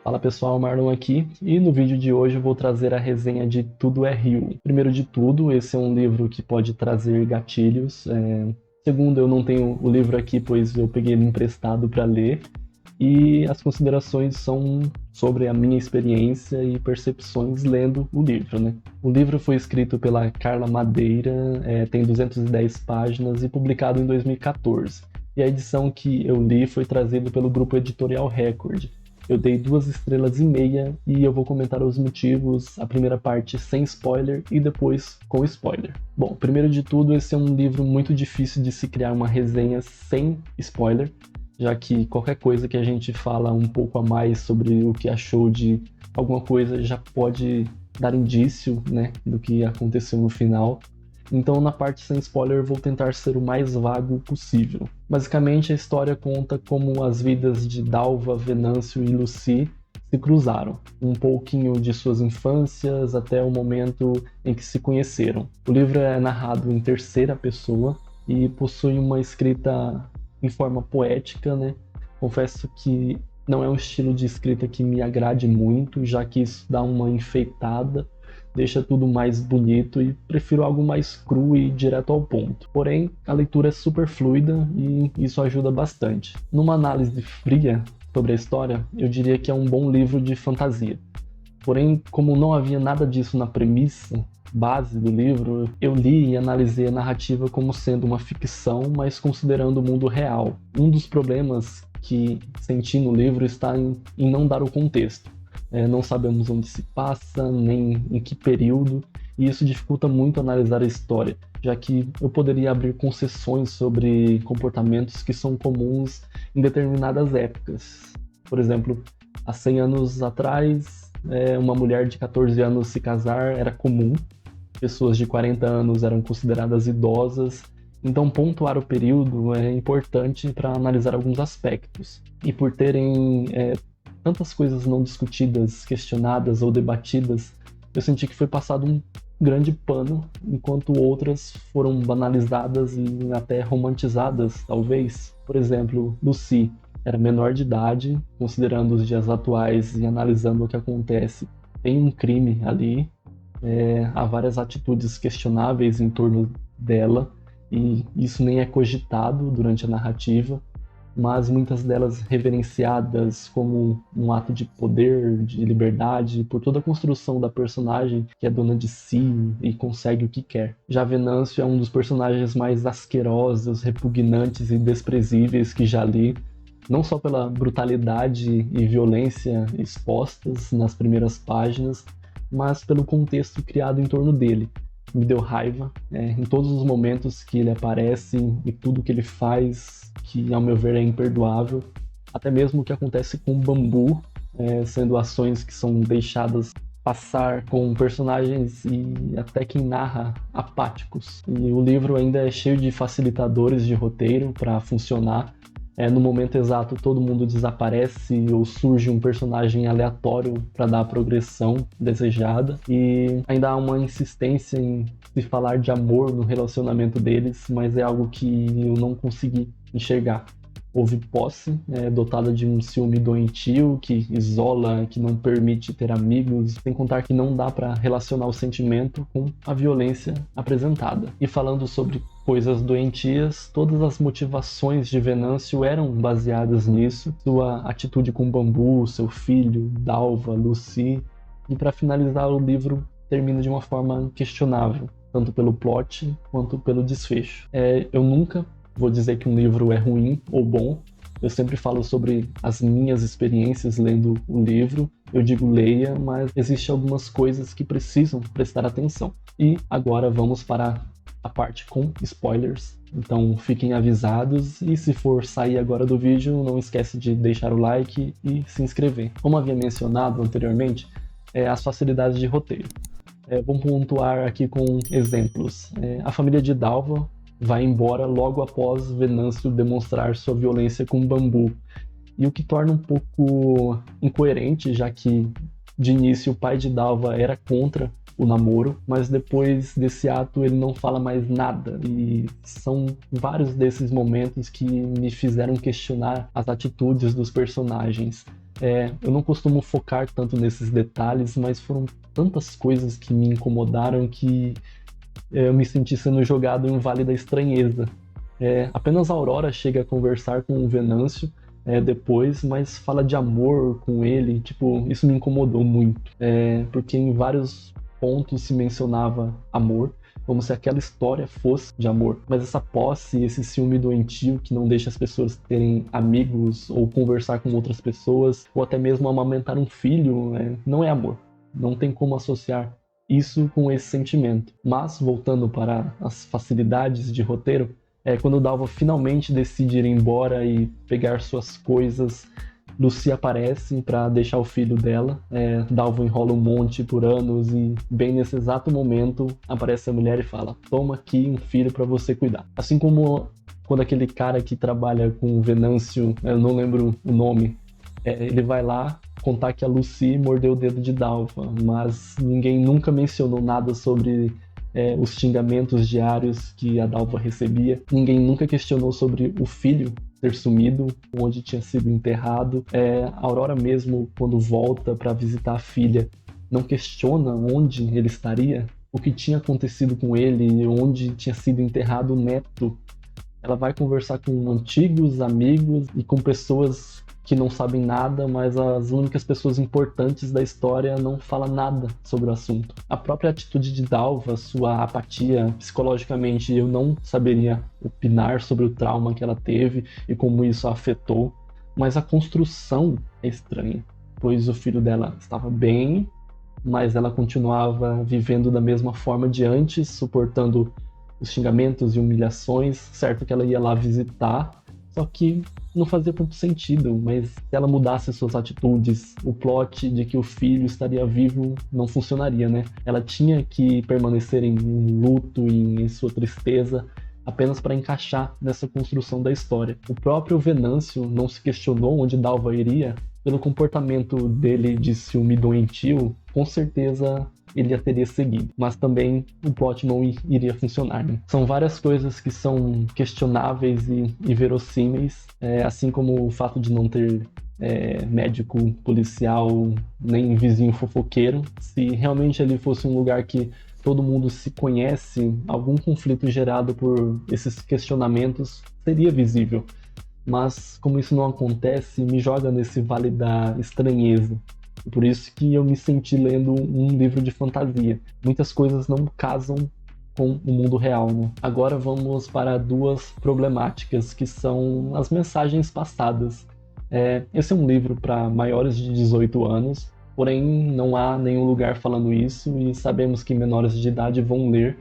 Fala pessoal, Marlon aqui, e no vídeo de hoje eu vou trazer a resenha de Tudo é Rio. Primeiro de tudo, esse é um livro que pode trazer gatilhos. Segundo, eu não tenho o livro aqui, pois eu peguei ele emprestado para ler. E as considerações são sobre a minha experiência e percepções lendo o livro, né? O livro foi escrito pela Carla Madeira, tem 210 páginas e publicado em 2014. E a edição que eu li foi trazida pelo grupo Editorial Record. Eu dei 2 estrelas e meia e eu vou comentar os motivos, a primeira parte sem spoiler e depois com spoiler. Bom, primeiro de tudo, esse é um livro muito difícil de se criar uma resenha sem spoiler, já que qualquer coisa que a gente fala um pouco a mais sobre o que achou de alguma coisa já pode dar indício, né, do que aconteceu no final. Então, na parte sem spoiler, vou tentar ser o mais vago possível. Basicamente, a história conta como as vidas de Dalva, Venâncio e Lucy se cruzaram, um pouquinho de suas infâncias até o momento em que se conheceram. O livro é narrado em terceira pessoa e possui uma escrita em forma poética, né? Confesso que não é um estilo de escrita que me agrade muito, já que isso dá uma enfeitada, deixa tudo mais bonito e prefiro algo mais cru e direto ao ponto. Porém, a leitura é super fluida e isso ajuda bastante. Numa análise fria sobre a história, eu diria que é um bom livro de fantasia. Porém, como não havia nada disso na premissa base do livro, eu li e analisei a narrativa como sendo uma ficção, mas considerando o mundo real. Um dos problemas que senti no livro está em não dar o contexto. Não sabemos onde se passa, nem em que período, e isso dificulta muito analisar a história, já que eu poderia abrir concessões sobre comportamentos que são comuns em determinadas épocas. Por exemplo, há 100 anos atrás, uma mulher de 14 anos se casar era comum, pessoas de 40 anos eram consideradas idosas, então pontuar o período é importante para analisar alguns aspectos. E por terem tantas coisas não discutidas, questionadas ou debatidas, eu senti que foi passado um grande pano, enquanto outras foram banalizadas e até romantizadas, talvez. Por exemplo, Lucy era menor de idade, considerando os dias atuais e analisando o que acontece, tem um crime ali, há várias atitudes questionáveis em torno dela, e isso nem é cogitado durante a narrativa, mas muitas delas reverenciadas como um ato de poder, de liberdade, por toda a construção da personagem que é dona de si e consegue o que quer. Já Venâncio é um dos personagens mais asquerosos, repugnantes e desprezíveis que já li, não só pela brutalidade e violência expostas nas primeiras páginas, mas pelo contexto criado em torno dele. Me deu raiva em todos os momentos que ele aparece e tudo que ele faz, que ao meu ver é imperdoável. Até mesmo o que acontece com o Bambu, sendo ações que são deixadas passar com personagens e até quem narra apáticos. E o livro ainda é cheio de facilitadores de roteiro para funcionar. No momento exato todo mundo desaparece ou surge um personagem aleatório para dar a progressão desejada, e ainda há uma insistência em se falar de amor no relacionamento deles, mas é algo que eu não consegui enxergar. Houve posse, dotada de um ciúme doentio que isola, que não permite ter amigos, sem contar que não dá para relacionar o sentimento com a violência apresentada. E falando sobre coisas doentias, todas as motivações de Venâncio eram baseadas nisso, sua atitude com Bambu, seu filho, Dalva, Lucy, e para finalizar o livro termina de uma forma questionável, tanto pelo plot quanto pelo desfecho. Eu nunca vou dizer que um livro é ruim ou bom. Eu sempre falo sobre as minhas experiências lendo o livro. Eu digo leia, mas existem algumas coisas que precisam prestar atenção. E agora vamos para a parte com spoilers. Então fiquem avisados e se for sair agora do vídeo, não esquece de deixar o like e se inscrever. Como havia mencionado anteriormente, as facilidades de roteiro. Vou pontuar aqui com exemplos. A família de Dalva vai embora logo após Venâncio demonstrar sua violência com Bambu. E o que torna um pouco incoerente, já que de início o pai de Dalva era contra o namoro, mas depois desse ato ele não fala mais nada. E são vários desses momentos que me fizeram questionar as atitudes dos personagens. Eu não costumo focar tanto nesses detalhes, mas foram tantas coisas que me incomodaram que eu me senti sendo jogado em um vale da estranheza. Apenas a Aurora chega a conversar com o Venâncio depois, mas fala de amor com ele. Tipo, isso me incomodou muito, porque em vários pontos se mencionava amor, como se aquela história fosse de amor. Mas essa posse, esse ciúme doentio que não deixa as pessoas terem amigos ou conversar com outras pessoas, ou até mesmo amamentar um filho, não é amor. Não tem como associar isso com esse sentimento. Mas, voltando para as facilidades de roteiro, quando Dalva finalmente decide ir embora e pegar suas coisas, Lucy aparece para deixar o filho dela. Dalva enrola um monte por anos e, bem nesse exato momento, aparece a mulher e fala: toma aqui um filho para você cuidar. Assim como quando aquele cara que trabalha com o Venâncio, eu não lembro o nome, ele vai lá contar que a Lucy mordeu o dedo de Dalva, mas ninguém nunca mencionou nada sobre os xingamentos diários que a Dalva recebia. Ninguém nunca questionou sobre o filho ter sumido, onde tinha sido enterrado. A Aurora mesmo, quando volta para visitar a filha, não questiona onde ele estaria, o que tinha acontecido com ele, onde tinha sido enterrado o neto. Ela vai conversar com antigos amigos e com pessoas que não sabem nada, mas as únicas pessoas importantes da história não falam nada sobre o assunto. A própria atitude de Dalva, sua apatia, psicologicamente eu não saberia opinar sobre o trauma que ela teve e como isso a afetou, mas a construção é estranha, pois o filho dela estava bem, mas ela continuava vivendo da mesma forma de antes, suportando os xingamentos e humilhações. Certo que ela ia lá visitar, só que não fazia muito sentido, mas se ela mudasse suas atitudes, o plot de que o filho estaria vivo não funcionaria, né? Ela tinha que permanecer em luto e em sua tristeza apenas para encaixar nessa construção da história. O próprio Venâncio não se questionou onde Dalva iria. Pelo comportamento dele de ciúme doentio, com certeza ele a teria seguido, mas também o plot não iria funcionar, né? São várias coisas que são questionáveis e verossímeis, assim como o fato de não ter médico policial nem vizinho fofoqueiro. Se realmente ali fosse um lugar que todo mundo se conhece, algum conflito gerado por esses questionamentos seria visível. Mas como isso não acontece, me joga nesse vale da estranheza. Por isso que eu me senti lendo um livro de fantasia. Muitas coisas não casam com o mundo real, né? Agora vamos para duas problemáticas, que são as mensagens passadas. Esse é um livro para maiores de 18 anos, porém não há nenhum lugar falando isso e sabemos que menores de idade vão ler.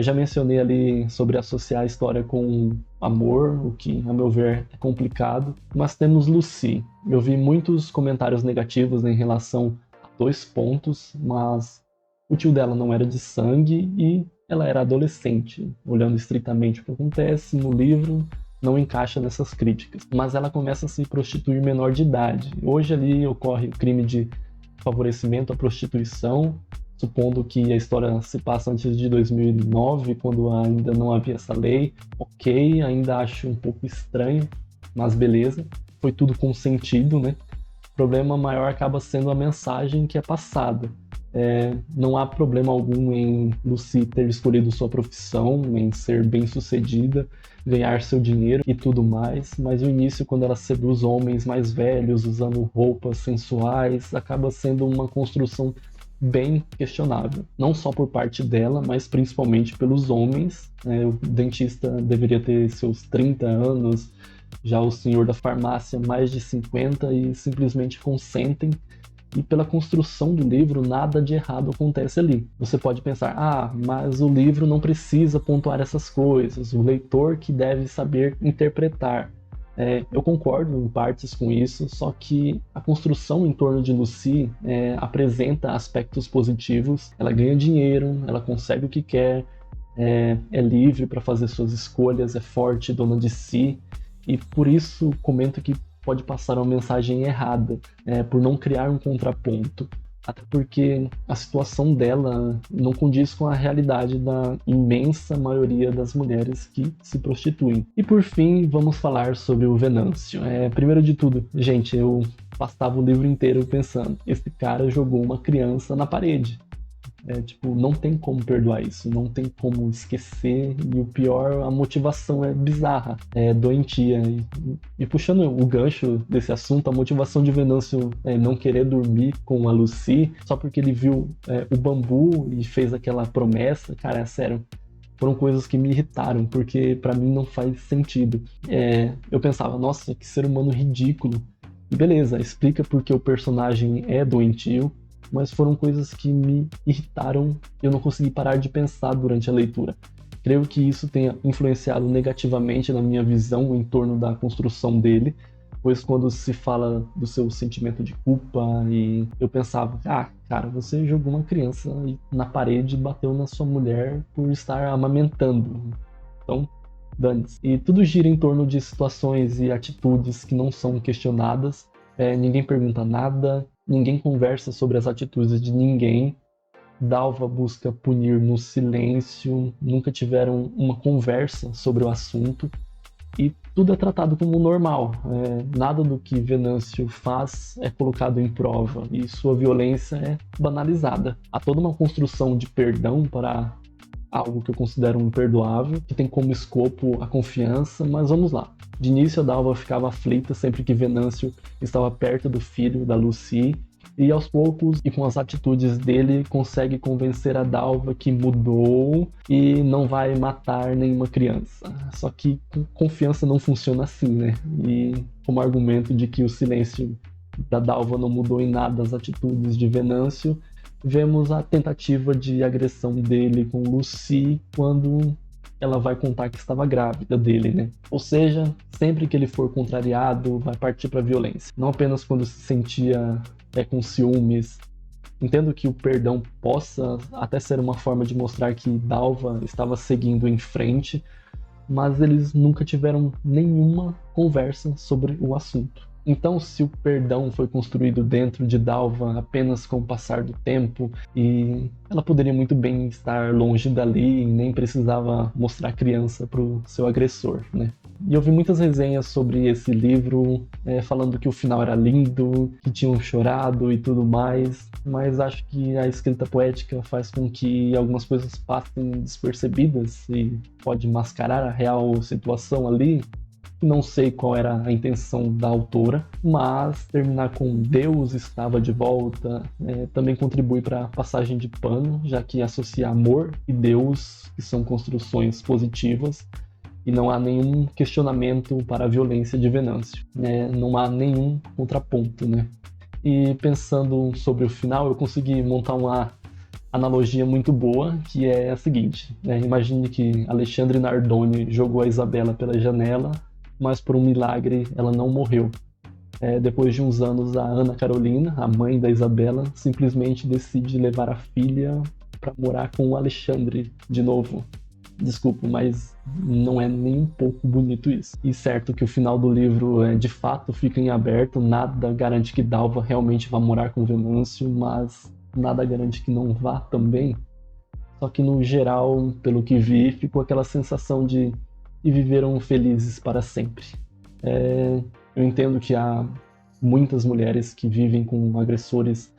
Já mencionei ali sobre associar a história com amor, o que, a meu ver, é complicado. Mas temos Lucy. Eu vi muitos comentários negativos em relação a 2 pontos, mas o tio dela não era de sangue e ela era adolescente. Olhando estritamente o que acontece no livro, não encaixa nessas críticas. Mas ela começa a se prostituir menor de idade. Hoje ali ocorre o crime de favorecimento à prostituição, supondo que a história se passa antes de 2009, quando ainda não havia essa lei. Ok, ainda acho um pouco estranho, mas beleza, foi tudo com sentido, né? O problema maior acaba sendo a mensagem que é passada. Não há problema algum em Lucy ter escolhido sua profissão, em ser bem-sucedida, ganhar seu dinheiro e tudo mais, mas o início, quando ela seduz homens mais velhos, usando roupas sensuais, acaba sendo uma construção bem questionável, não só por parte dela, mas principalmente pelos homens. O dentista deveria ter seus 30 anos, já o senhor da farmácia mais de 50 e simplesmente consentem. E pela construção do livro, nada de errado acontece ali. Você pode pensar, mas o livro não precisa pontuar essas coisas, o leitor que deve saber interpretar. Eu concordo em partes com isso, só que a construção em torno de Lucy apresenta aspectos positivos. Ela ganha dinheiro, ela consegue o que quer, é livre para fazer suas escolhas, é forte, dona de si, e por isso comento que pode passar uma mensagem errada, por não criar um contraponto. Até porque a situação dela não condiz com a realidade da imensa maioria das mulheres que se prostituem. E por fim, vamos falar sobre o Venâncio. Primeiro de tudo, gente, eu passava o livro inteiro pensando, esse cara jogou uma criança na parede. Tipo, não tem como perdoar isso, não tem como esquecer, e o pior, a motivação é bizarra, é doentia. E puxando o gancho desse assunto, a motivação de Venâncio não querer dormir com a Lucy, só porque ele viu o bambu e fez aquela promessa, cara, é sério, foram coisas que me irritaram, porque pra mim não faz sentido. Eu pensava, nossa, que ser humano ridículo. E beleza, explica porque o personagem é doentio, mas foram coisas que me irritaram e eu não consegui parar de pensar durante a leitura. Creio que isso tenha influenciado negativamente na minha visão em torno da construção dele, pois quando se fala do seu sentimento de culpa, e eu pensava, cara, você jogou uma criança na parede e bateu na sua mulher por estar amamentando. Então, dane-se. E tudo gira em torno de situações e atitudes que não são questionadas, ninguém pergunta nada, ninguém conversa sobre as atitudes de ninguém. Dalva busca punir no silêncio, nunca tiveram uma conversa sobre o assunto e tudo é tratado como normal. Nada do que Venâncio faz é colocado em prova e sua violência é banalizada. Há toda uma construção de perdão para algo que eu considero imperdoável, que tem como escopo a confiança, mas vamos lá. De início, a Dalva ficava aflita sempre que Venâncio estava perto do filho, da Lucy, e aos poucos, e com as atitudes dele, consegue convencer a Dalva que mudou e não vai matar nenhuma criança. Só que confiança não funciona assim, né? E como argumento de que o silêncio da Dalva não mudou em nada as atitudes de Venâncio, vemos a tentativa de agressão dele com Lucy quando ela vai contar que estava grávida dele, né? Ou seja, sempre que ele for contrariado, vai partir para violência. Não apenas quando se sentia com ciúmes. Entendo que o perdão possa até ser uma forma de mostrar que Dalva estava seguindo em frente, mas eles nunca tiveram nenhuma conversa sobre o assunto. Então, se o perdão foi construído dentro de Dalva apenas com o passar do tempo, e ela poderia muito bem estar longe dali e nem precisava mostrar a criança para o seu agressor, né? E eu vi muitas resenhas sobre esse livro, falando que o final era lindo, que tinham chorado e tudo mais, mas acho que a escrita poética faz com que algumas coisas passem despercebidas e pode mascarar a real situação ali. Não sei qual era a intenção da autora, mas terminar com Deus estava de volta também contribui para a passagem de pano, já que associa amor e Deus, que são construções positivas, e não há nenhum questionamento para a violência de Venâncio, não há nenhum contraponto, né? E pensando sobre o final, eu consegui montar uma analogia muito boa, que é a seguinte, imagine que Alexandre Nardoni jogou a Isabela pela janela, mas por um milagre ela não morreu. Depois de uns anos, a Ana Carolina, a mãe da Isabela, simplesmente decide levar a filha para morar com o Alexandre de novo. Desculpa, mas não é nem um pouco bonito isso. E certo que o final do livro de fato fica em aberto, nada garante que Dalva realmente vá morar com Venâncio, mas nada garante que não vá também. Só que no geral, pelo que vi, ficou aquela sensação de e viveram felizes para sempre. Eu entendo que há muitas mulheres que vivem com agressores,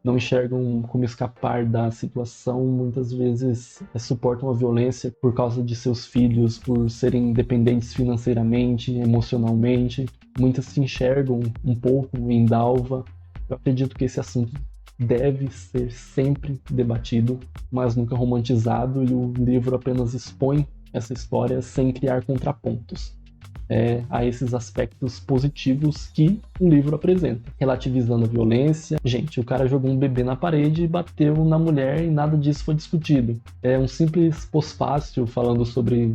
não enxergam como escapar da situação, muitas vezes suportam a violência por causa de seus filhos, por serem independentes financeiramente, emocionalmente. Muitas se enxergam um pouco em Dalva. Eu acredito que esse assunto deve ser sempre debatido, mas nunca romantizado, e o livro apenas expõe essa história sem criar contrapontos a esses aspectos positivos que o livro apresenta, relativizando a violência. Gente, o cara jogou um bebê na parede e bateu na mulher e nada disso foi discutido. É um simples pós-fácil falando sobre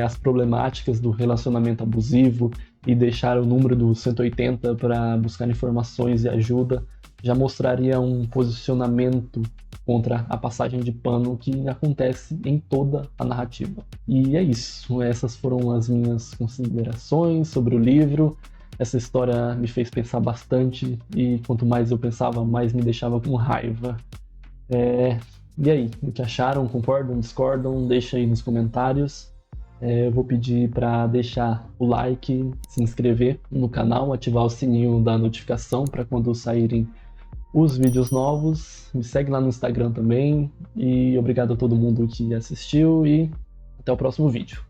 as problemáticas do relacionamento abusivo e deixar o número do 180 para buscar informações e ajuda já mostraria um posicionamento contra a passagem de pano que acontece em toda a narrativa. E é isso, essas foram as minhas considerações sobre o livro. Essa história me fez pensar bastante e quanto mais eu pensava, mais me deixava com raiva. E aí, o que acharam? Concordam? Discordam? Deixa aí nos comentários. Eu vou pedir para deixar o like, se inscrever no canal, ativar o sininho da notificação para quando saírem os vídeos novos. Me segue lá no Instagram também. E obrigado a todo mundo que assistiu e até o próximo vídeo.